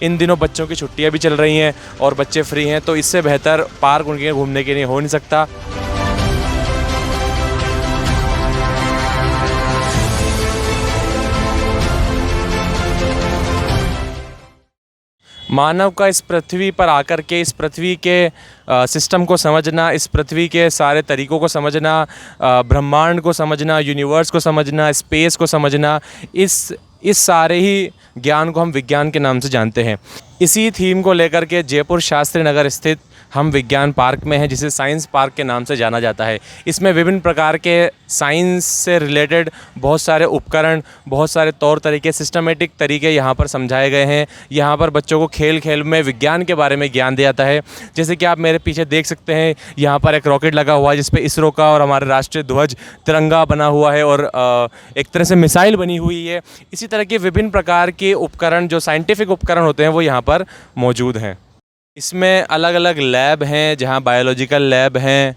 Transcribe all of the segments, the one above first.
इन दिनों बच्चों की छुट्टियां भी चल रही हैं और बच्चे फ्री हैं, तो इससे बेहतर पार्क उनके घूमने के लिए हो नहीं सकता। मानव का इस पृथ्वी पर आकर के इस पृथ्वी के सिस्टम को समझना, इस पृथ्वी के सारे तरीक़ों को समझना, ब्रह्मांड को समझना, यूनिवर्स को समझना, स्पेस को समझना, इस सारे ही ज्ञान को हम विज्ञान के नाम से जानते हैं। इसी थीम को लेकर के जयपुर शास्त्री नगर स्थित हम विज्ञान पार्क में हैं, जिसे साइंस पार्क के नाम से जाना जाता है। इसमें विभिन्न प्रकार के साइंस से रिलेटेड बहुत सारे उपकरण, बहुत सारे तौर तरीके, सिस्टमेटिक तरीके यहाँ पर समझाए गए हैं। यहाँ पर बच्चों को खेल खेल में विज्ञान के बारे में ज्ञान दिया जाता है। जैसे कि आप मेरे पीछे देख सकते हैं, यहाँ पर एक रॉकेट लगा हुआ है जिस पे इसरो का और हमारे राष्ट्रीय ध्वज तिरंगा बना हुआ है और एक तरह से मिसाइल बनी हुई है। इसी तरह के विभिन्न प्रकार के उपकरण, जो साइंटिफिक उपकरण होते हैं, वो यहाँ पर मौजूद हैं। इसमें अलग अलग लैब हैं, जहाँ बायोलॉजिकल लैब हैं।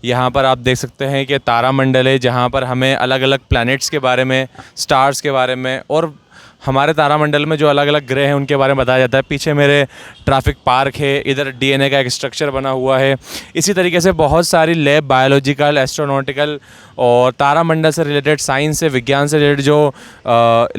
यहाँ पर आप देख सकते हैं कि तारामंडल है, जहाँ पर हमें अलग अलग प्लैनेट्स के बारे में, स्टार्स के बारे में और हमारे तारामंडल में जो अलग अलग ग्रह हैं उनके बारे में बताया जाता है। पीछे मेरे ट्रैफिक पार्क है, इधर डीएनए का एक स्ट्रक्चर बना हुआ है। इसी तरीके से बहुत सारी लैब, बायोलॉजिकल, एस्ट्रोनॉटिकल और तारामंडल से रिलेटेड, साइंस से, विज्ञान से रिलेटेड जो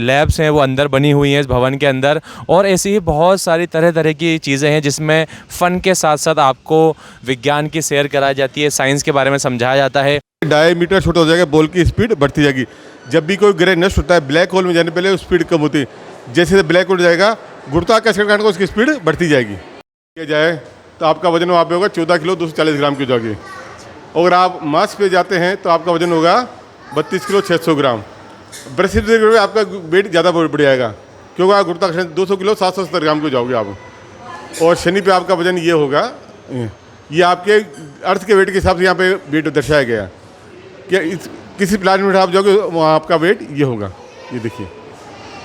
लैब्स हैं वो अंदर बनी हुई हैं इस भवन के अंदर। और ऐसी ही बहुत सारी तरह तरह की चीज़ें हैं जिसमें फ़न के साथ साथ आपको विज्ञान की सैर कराई जाती है, साइंस के बारे में समझाया जाता है। डायमीटर छोटा हो जाएगा, बॉल की स्पीड बढ़ती जाएगी। जब भी कोई ग्रह नष्ट होता है, ब्लैक होल में जाने पहले उसकी स्पीड कम होती है। जैसे ब्लैक होल जाएगा, गुरुत्वाकर्षण के कारण उसकी स्पीड बढ़ती जाएगी। किया जाए तो आपका वजन वहाँ पे होगा 14 किलो 240 ग्राम की हो जाएगी। अगर आप मार्स पे जाते हैं तो आपका वजन होगा 32 किलो 600 ग्राम। बृहस्पति पे आपका वेट ज़्यादा बढ़ जाएगा, क्योंकि आप गुरुत्वाकर्षण 200 किलो 770 ग्राम की हो जाओगे आप। और शनि पे आपका वजन ये होगा, ये आपके अर्थ के वेट के हिसाब से यहाँ पे वेट दर्शाया गया कि किसी प्लैनेट में आप जाओगे वहाँ आपका वेट ये होगा। ये देखिए,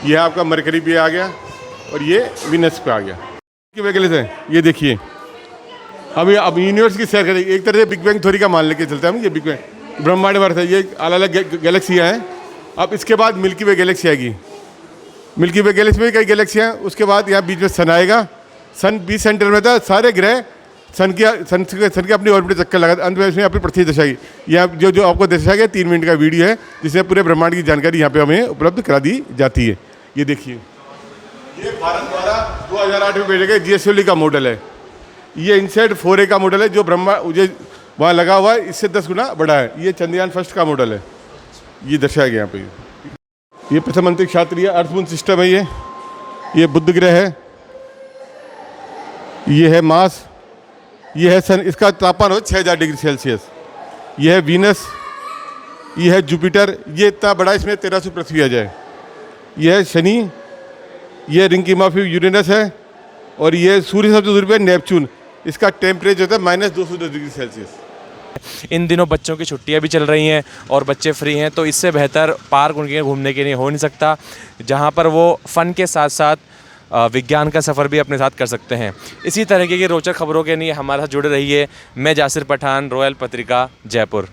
ये आपका मरकरी पे आ गया और ये वीनस पे आ गया। कि वैगलेस है, ये देखिए। अब यूनिवर्स की सैर करें, एक तरह से बिग बैंग थ्योरी का मान लेके चलते हैं हम। ये बिग बैंग ब्रह्मांड वर्ष है, ये अलग अलग गैलेक्सियाँ हैं। अब इसके बाद मिल्की वे गैलेक्सी आएगी। मिल्की वे गैलेक्सी में कई गैलेक्सियाँ, उसके बाद यहाँ बीच में सन आएगा। सन 20 सेंटर में था। सारे ग्रह सन की अपनी ऑर्बिट चक्कर लगा, अंत में इसमें अपनी पृथ्वी दर्शाई। यहाँ जो आपको दर्शाया गया 3 मिनट का वीडियो है, जिसमें पूरे ब्रह्मांड की जानकारी यहाँ पे हमें उपलब्ध करा दी जाती है। ये देखिए, ये भारत द्वारा 2008 में भेजे गए GSLV का मॉडल है। ये इनसेट 4A का मॉडल है, जो ब्रह्मांड वहाँ लगा हुआ है इससे 10 गुना बड़ा है। ये चंद्रयान फर्स्ट का मॉडल है, ये दर्शाया गया यहाँ पे। ये प्रथम अंतरिक्ष यात्री है, अर्थ मून सिस्टम है। ये बुध ग्रह है, ये है मार्स, ये है सन, इसका तापमान हो 6000 डिग्री सेल्सियस। ये है वीनस, ये है जुपिटर, ये इतना बड़ा, इसमें 1300 पृथ्वी आ जाए। ये है शनि, ये रिंग ऑफ यूरेनस है और ये सूर्य सबसे दूर पे नेपच्यून। इसका टेम्परेचर होता है -210 डिग्री सेल्सियस। इन दिनों बच्चों की छुट्टियां भी चल रही हैं और बच्चे फ्री हैं, तो इससे बेहतर पार्क उनके घूमने के लिए हो नहीं सकता, जहां पर वो फ़न के साथ साथ विज्ञान का सफ़र भी अपने साथ कर सकते हैं। इसी तरीके की रोचक खबरों के लिए हमारे साथ जुड़े रहिए। मैं जासिर पठान, रॉयल पत्रिका, जयपुर।